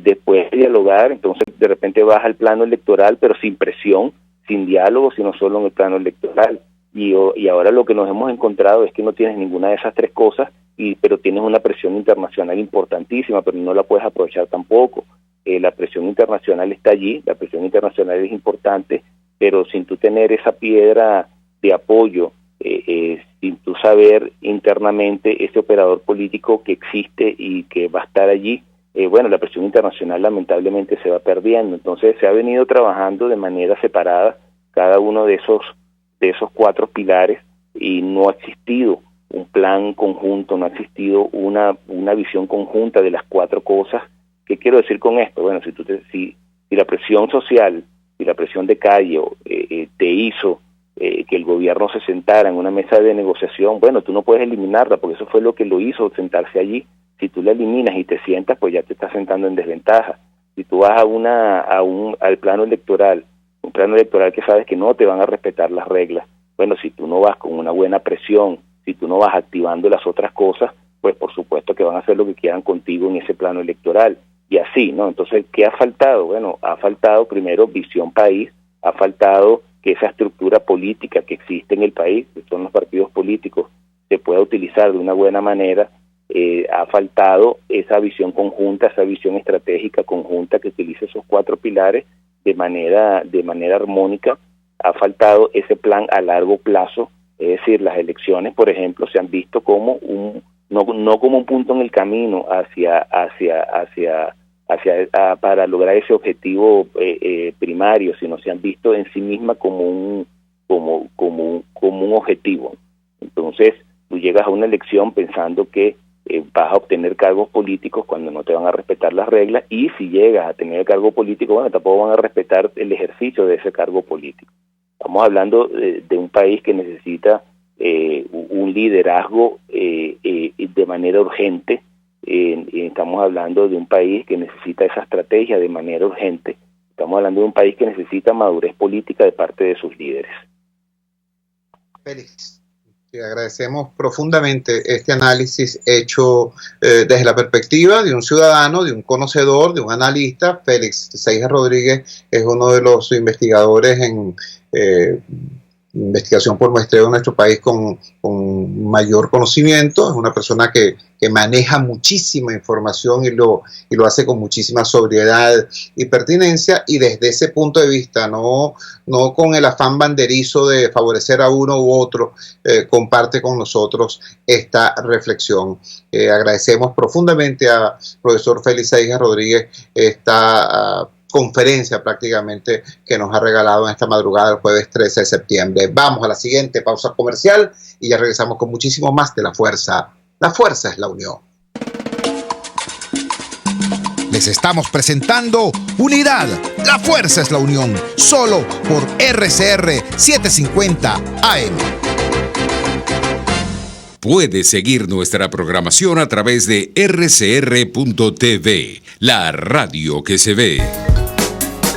después de dialogar, entonces de repente vas al plano electoral, pero sin presión, sin diálogo, sino solo en el plano electoral. Y ahora lo que nos hemos encontrado es que no tienes ninguna de esas tres cosas, pero tienes una presión internacional importantísima, pero no la puedes aprovechar tampoco. La presión internacional está allí, la presión internacional es importante, pero sin tú tener esa piedra de apoyo, sin tú saber internamente ese operador político que existe y que va a estar allí, bueno, la presión internacional lamentablemente se va perdiendo. Entonces se ha venido trabajando de manera separada cada uno de esos cuatro pilares y no ha existido un plan conjunto, no ha existido una visión conjunta de las cuatro cosas. ¿Qué quiero decir con esto? Bueno, si la presión social y la presión de calle te hizo que el gobierno se sentara en una mesa de negociación, bueno, tú no puedes eliminarla, porque eso fue lo que lo hizo sentarse allí. Si tú la eliminas y te sientas, pues ya te estás sentando en desventaja. Si tú vas al plano electoral, un plano electoral que sabes que no te van a respetar las reglas, bueno, si tú no vas con una buena presión, si tú no vas activando las otras cosas, pues por supuesto que van a hacer lo que quieran contigo en ese plano electoral. Y así, ¿no? Entonces, ¿qué ha faltado? Bueno, ha faltado primero visión país, ha faltado que esa estructura política que existe en el país, que son los partidos políticos, se pueda utilizar de una buena manera. Ha faltado esa visión conjunta, esa visión estratégica conjunta que utilice esos cuatro pilares de manera armónica. Ha faltado ese plan a largo plazo, es decir, las elecciones, por ejemplo, se han visto como no como un punto en el camino para lograr ese objetivo primario, sino se han visto en sí misma como un objetivo. Entonces, tú llegas a una elección pensando que vas a obtener cargos políticos cuando no te van a respetar las reglas, y si llegas a tener el cargo político, bueno, tampoco van a respetar el ejercicio de ese cargo político. Estamos hablando de un país que necesita un liderazgo de manera urgente. Estamos hablando de un país que necesita esa estrategia de manera urgente. Estamos hablando de un país que necesita madurez política de parte de sus líderes. Félix, te agradecemos profundamente este análisis hecho desde la perspectiva de un ciudadano, de un conocedor, de un analista. Félix Seijas Rodríguez es uno de los investigadores en investigación por muestreo en nuestro país con mayor conocimiento. Es una persona que maneja muchísima información y lo hace con muchísima sobriedad y pertinencia, y desde ese punto de vista, no con el afán banderizo de favorecer a uno u otro, comparte con nosotros esta reflexión. Agradecemos profundamente a profesor Félix Seijas Rodríguez esta conferencia prácticamente que nos ha regalado en esta madrugada del jueves 13 de septiembre. Vamos a la siguiente pausa comercial y ya regresamos con muchísimo más de La Fuerza. La fuerza es la unión. Les estamos presentando Unidad. La fuerza es la unión. Solo por RCR 750 AM. Puedes seguir nuestra programación a través de rcr.tv, la radio que se ve.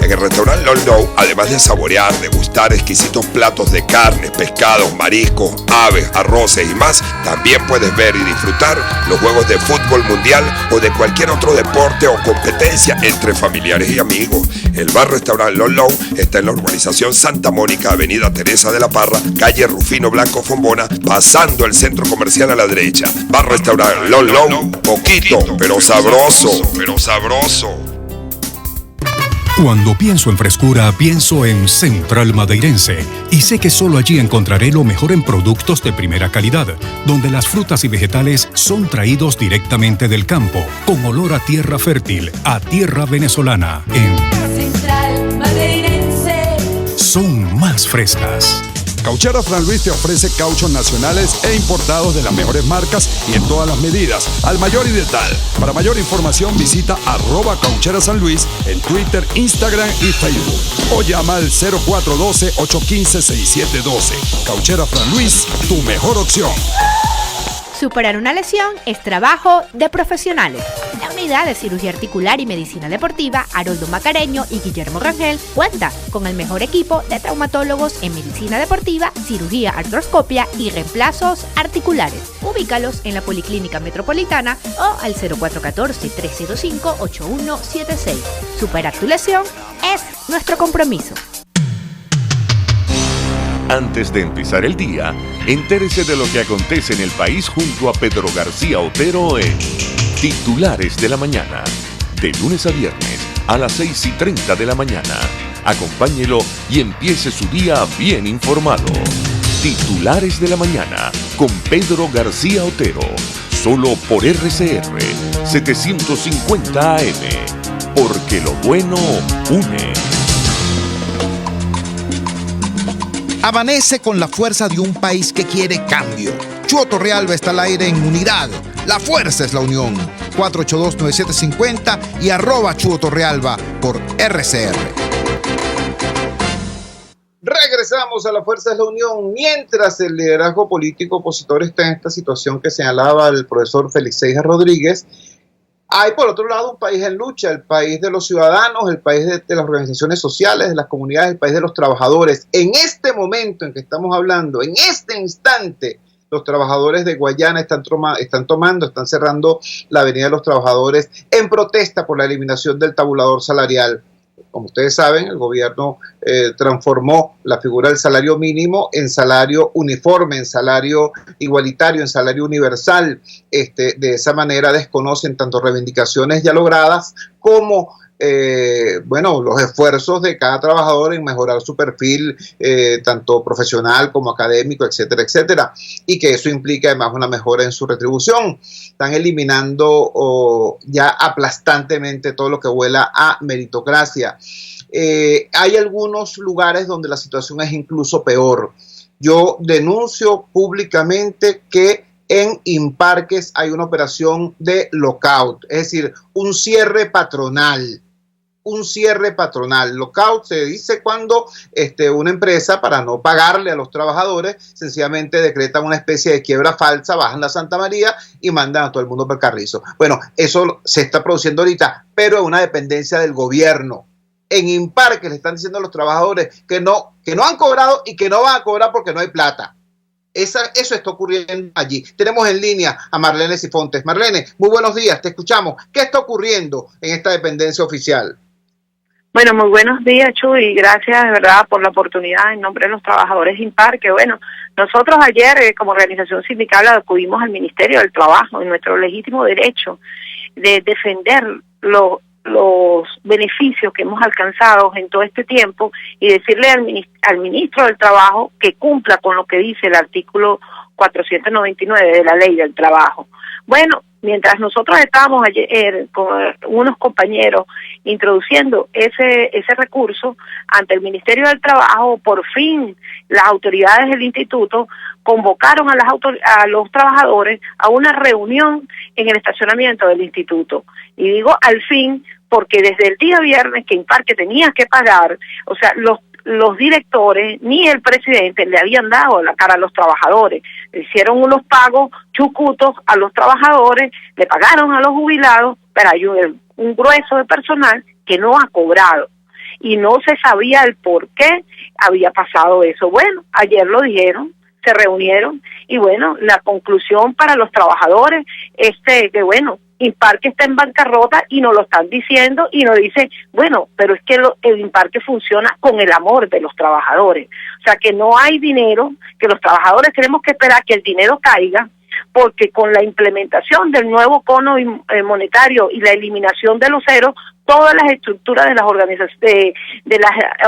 En el restaurante Lolo, además de saborear, degustar exquisitos platos de carnes, pescados, mariscos, aves, arroces y más, también puedes ver y disfrutar los juegos de fútbol mundial o de cualquier otro deporte o competencia entre familiares y amigos. El bar restaurante Lolo está en la urbanización Santa Mónica, avenida Teresa de la Parra, calle Rufino Blanco Fombona, pasando el centro comercial a la derecha. Bar restaurante Lolo, poquito, pero sabroso. Cuando pienso en frescura, pienso en Central Madeirense. Y sé que solo allí encontraré lo mejor en productos de primera calidad, donde las frutas y vegetales son traídos directamente del campo, con olor a tierra fértil, a tierra venezolana. En Central Madeirense son más frescas. Cauchera Fran Luis te ofrece cauchos nacionales e importados de las mejores marcas y en todas las medidas, al mayor y de tal. Para mayor información visita @Cauchera San Luis en Twitter, Instagram y Facebook. O llama al 0412-815-6712. Cauchera Fran Luis, tu mejor opción. Superar una lesión es trabajo de profesionales. Unidad de Cirugía Articular y Medicina Deportiva Haroldo Macareño y Guillermo Rangel cuenta con el mejor equipo de traumatólogos en medicina deportiva, cirugía artroscopia y reemplazos articulares. Ubícalos en la Policlínica Metropolitana o al 0414-305-8176. Superar tu lesión es nuestro compromiso. Antes de empezar el día, entérese de lo que acontece en el país junto a Pedro García Otero en Titulares de la Mañana. De lunes a viernes a las 6:30 de la mañana. Acompáñelo y empiece su día bien informado. Titulares de la Mañana con Pedro García Otero. Solo por RCR 750 AM. Porque lo bueno une. Amanece con la fuerza de un país que quiere cambio. Chuo Torrealba está al aire en Unidad. La fuerza es la unión. 482-9750 y @Chuo Torrealba por RCR. Regresamos a La Fuerza es la Unión. Mientras el liderazgo político opositor está en esta situación que señalaba el profesor Félix Seijas Rodríguez, hay por otro lado un país en lucha, el país de los ciudadanos, el país de las organizaciones sociales, de las comunidades, el país de los trabajadores. En este momento en que estamos hablando, en este instante, los trabajadores de Guayana están cerrando la Avenida de los Trabajadores en protesta por la eliminación del tabulador salarial. Como ustedes saben, el gobierno transformó la figura del salario mínimo en salario uniforme, en salario igualitario, en salario universal. De esa manera desconocen tanto reivindicaciones ya logradas como los esfuerzos de cada trabajador en mejorar su perfil, tanto profesional como académico, etcétera, etcétera, y que eso implica además una mejora en su retribución. Están eliminando ya aplastantemente todo lo que huela a meritocracia. Hay algunos lugares donde la situación es incluso peor. Yo denuncio públicamente que en Imparques hay una operación de lockout, es decir, un cierre patronal. Un cierre patronal. Lockout se dice cuando una empresa, para no pagarle a los trabajadores, sencillamente decreta una especie de quiebra falsa, bajan la Santa María y mandan a todo el mundo por el carrizo. Bueno, eso se está produciendo ahorita, pero es una dependencia del gobierno. En Imparques le están diciendo a los trabajadores que no han cobrado y que no van a cobrar porque no hay plata. Eso está ocurriendo allí. Tenemos en línea a Marlene Sifontes. Marlene, muy buenos días, te escuchamos. ¿Qué está ocurriendo en esta dependencia oficial? Bueno, muy buenos días, Chuy, y gracias de verdad por la oportunidad en nombre de los trabajadores de Imparque. Bueno, nosotros ayer como organización sindical acudimos al Ministerio del Trabajo en nuestro legítimo derecho de defender los beneficios que hemos alcanzado en todo este tiempo y decirle al ministro del Trabajo que cumpla con lo que dice el artículo 499 de la Ley del Trabajo. Bueno, mientras nosotros estábamos ayer con unos compañeros introduciendo ese recurso ante el Ministerio del Trabajo, por fin las autoridades del instituto convocaron a los trabajadores a una reunión en el estacionamiento del instituto. Y digo al fin porque desde el día viernes que Imparque tenía que pagar, o sea, los directores ni el presidente le habían dado la cara a los trabajadores. Le hicieron unos pagos chucutos a los trabajadores, le pagaron a los jubilados, pero hay un grueso de personal que no ha cobrado. Y no se sabía el por qué había pasado eso. Bueno, ayer lo dijeron, se reunieron, y bueno, la conclusión para los trabajadores es que bueno, Imparque está en bancarrota y nos lo están diciendo y nos dicen, bueno, pero es que el Imparque funciona con el amor de los trabajadores. O sea, que no hay dinero, que los trabajadores tenemos que esperar que el dinero caiga, porque con la implementación del nuevo cono monetario y la eliminación de los ceros, todas las estructuras de las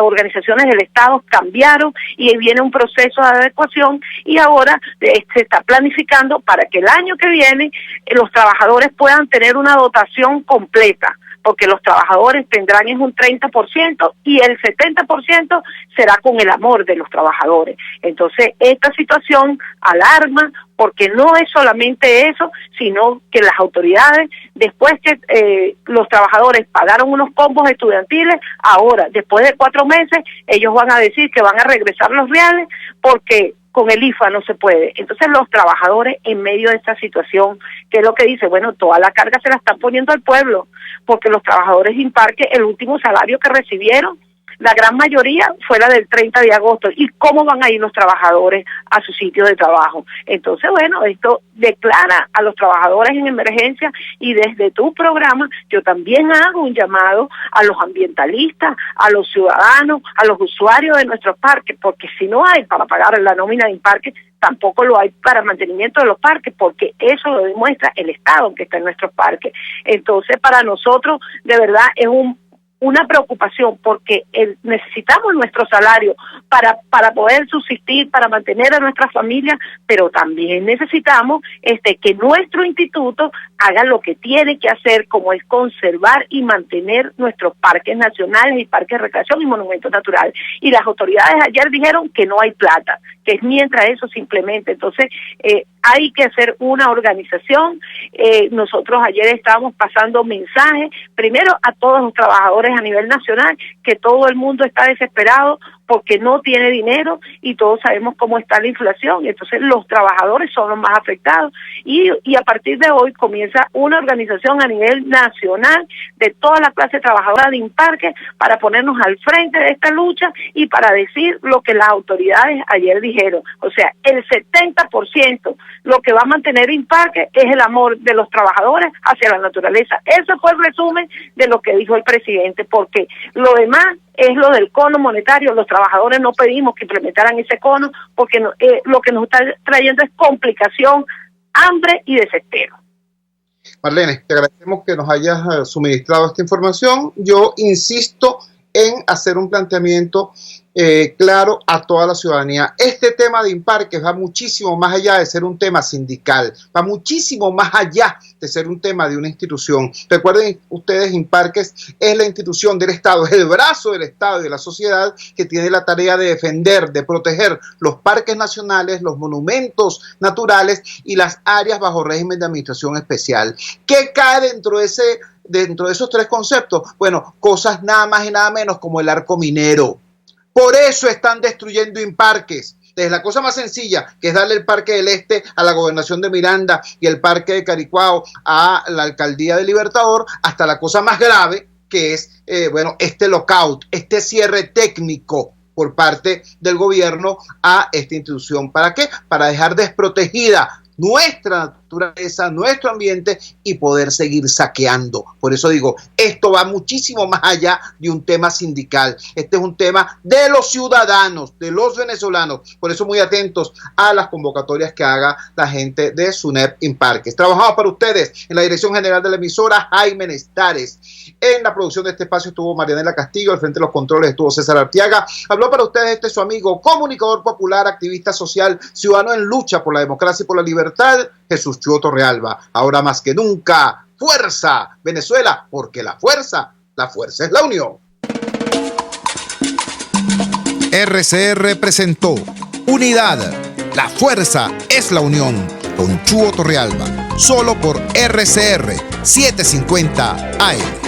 organizaciones del Estado cambiaron y viene un proceso de adecuación y ahora se está planificando para que el año que viene los trabajadores puedan tener una dotación completa, porque los trabajadores tendrán un 30% y el 70% será con el amor de los trabajadores. Entonces, esta situación alarma porque no es solamente eso, sino que las autoridades, después que los trabajadores pagaron unos combos estudiantiles, ahora, después de 4 meses, ellos van a decir que van a regresar los reales porque con el IFA no se puede. Entonces los trabajadores en medio de esta situación, ¿qué es lo que dice? Bueno, toda la carga se la están poniendo al pueblo, porque los trabajadores de Imparque, el último salario que recibieron, la gran mayoría fue la del 30 de agosto. ¿Y cómo van a ir los trabajadores a su sitio de trabajo? Entonces, bueno, esto declara a los trabajadores en emergencia, y desde tu programa yo también hago un llamado a los ambientalistas, a los ciudadanos, a los usuarios de nuestros parques, porque si no hay para pagar la nómina de Imparque, tampoco lo hay para mantenimiento de los parques, porque eso lo demuestra el estado que está en nuestros parques. Entonces, para nosotros, de verdad, es una preocupación, porque necesitamos nuestro salario para poder subsistir, para mantener a nuestra familia, pero también necesitamos que nuestro instituto haga lo que tiene que hacer, como es conservar y mantener nuestros parques nacionales y parques de recreación y monumentos naturales. Y las autoridades ayer dijeron que no hay plata, que es mientras eso se implemente. Entonces, hay que hacer una organización. Nosotros ayer estábamos pasando mensajes, primero a todos los trabajadores a nivel nacional, que todo el mundo está desesperado porque no tiene dinero, y todos sabemos cómo está la inflación. Entonces los trabajadores son los más afectados, y a partir de hoy comienza una organización a nivel nacional de toda la clase trabajadora de Imparque para ponernos al frente de esta lucha y para decir lo que las autoridades ayer dijeron. O sea, el 70% lo que va a mantener Imparque es el amor de los trabajadores hacia la naturaleza. Eso fue el resumen de lo que dijo el presidente, porque lo demás es lo del cono monetario. Los trabajadores no pedimos que implementaran ese cono, porque lo que nos está trayendo es complicación, hambre y desespero. Marlene, te agradecemos que nos hayas suministrado esta información. Yo insisto en hacer un planteamiento claro a toda la ciudadanía. Este tema de Imparques va muchísimo más allá de ser un tema sindical, va muchísimo más allá de ser un tema de una institución. Recuerden ustedes, Imparques es la institución del Estado, es el brazo del Estado y de la sociedad que tiene la tarea de defender, de proteger los parques nacionales, los monumentos naturales y las áreas bajo régimen de administración especial. ¿Qué cae dentro de esos tres conceptos? Bueno, cosas nada más y nada menos como el arco minero. Por eso están destruyendo Imparques. Desde la cosa más sencilla, que es darle el Parque del Este a la Gobernación de Miranda y el Parque de Caricuao a la Alcaldía de Libertador, hasta la cosa más grave, que es este lockout, este cierre técnico por parte del gobierno a esta institución. ¿Para qué? Para dejar desprotegida nuestra naturaleza, nuestro ambiente, y poder seguir saqueando. Por eso digo, esto va muchísimo más allá de un tema sindical. Este es un tema de los ciudadanos, de los venezolanos. Por eso muy atentos a las convocatorias que haga la gente de SUNEP Imparques. Trabajamos para ustedes en la dirección general de la emisora, Jaime Nestares. En la producción de este espacio estuvo Marianela Castillo, al frente de los controles estuvo César Arteaga. Habló para ustedes su amigo, comunicador popular, activista social, ciudadano en lucha por la democracia y por la libertad, Jesús Chúo Torrealba. Ahora más que nunca, fuerza Venezuela, porque la fuerza es la unión. RCR presentó Unidad, la fuerza es la unión, con Chúo Torrealba, solo por RCR 750 AM.